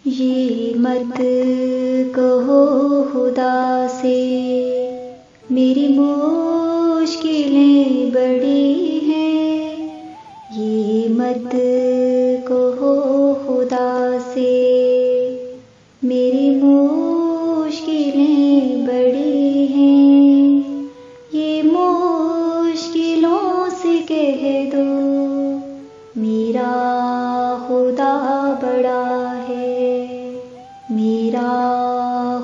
ये मत कहो खुदा से मेरी मुश्किलें बड़ी हैं। ये मत कहो खुदा से मेरी मुश्किलें बड़ी हैं। ये मुश्किलों से कह दो मेरा खुदा बड़ा है, मेरा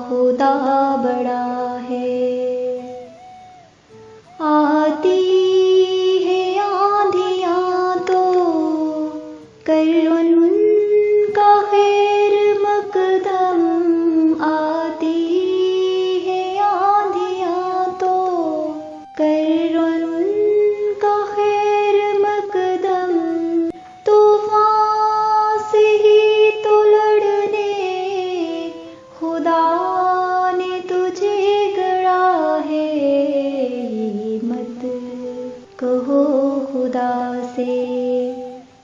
खुदा बड़ा है। आती है आंधियाँ तो कर उनका खैर मकदम। आती है आंधियाँ तो कर उनका खैर मकदम। तूफान से ही तो लड़ने खुदा ने तुझे गढ़ा है। ये मत कहो खुदा से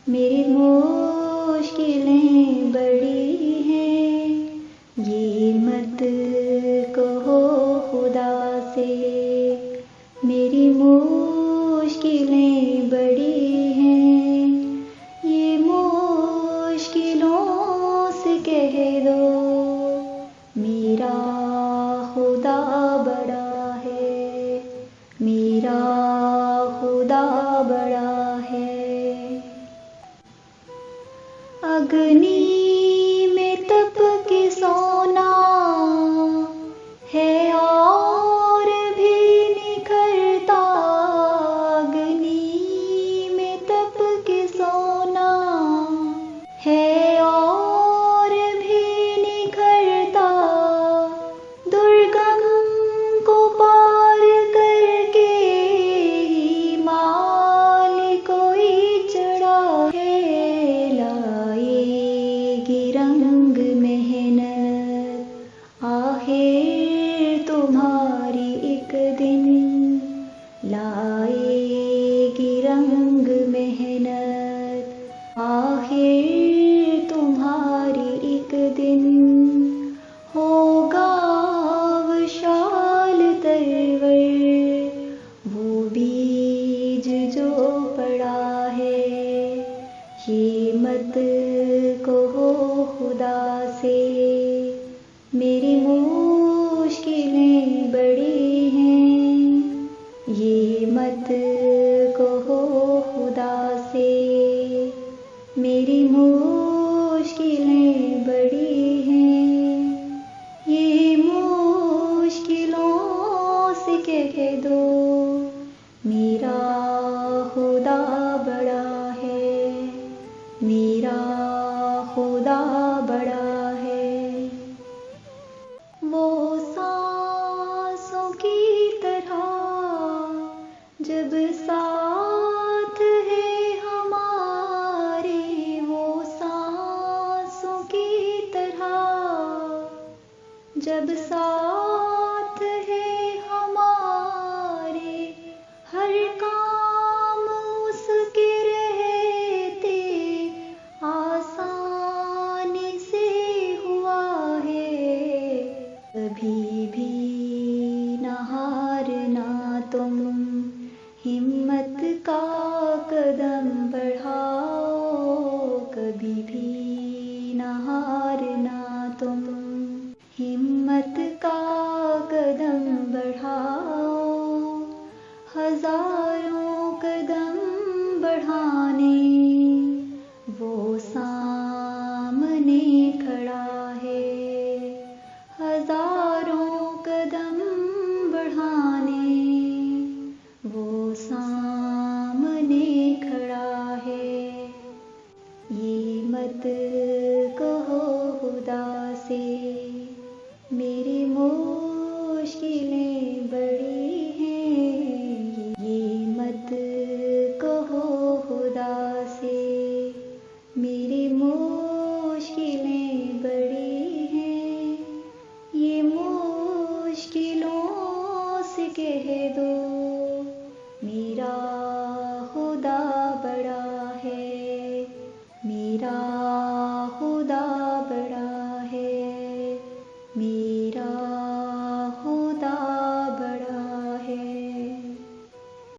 मेरी मुश्किलें बड़ी हैं। ये मत कहो खुदा से मेरी मुश्किलें बड़ी हैं। ये मुश्किलों से कह दो मेरा खुदा बड़ा है, मेरा खुदा बड़ा है। अग्नि में तप के सोना है और भी निखरता। अग्नि में तप के सोना है और भी निखरता। दुर्गम को पार करके हिमाल कोई चढ़ा है। लाएगी रंग मेहनत आखिर तुम्हारी एक दिन। लाएगी रंग मेहनत आखिर तुम्हारी एक दिन। होगा विशाल तरवर वो बीज जो पड़ा है। ये मत कहो खुदा से मेरी मुश्किलें बड़ी हैं। ये मत कहो खुदा से मेरी मुश्किलें बड़ी हैं। ये मुश्किलों से कह दो मेरा खुदा बड़ा है, मेरा खुदा बड़ा है। वो सांसों की तरह जब साथ है हमारे। वो सांसों की तरह जब साथ है हमारे। हर काम उसके रहते आसानी से हुआ है। कभी भी न हारना तुम, हिम्मत का कदम बढ़ाओ। कभी भी न हारना तुम, हिम्मत का कदम बढ़ाओ। हजारों कदम बढ़ाने वो सामने खड़ा है। हजारों कदम बढ़ाने वो सामने खड़ा है। ये मत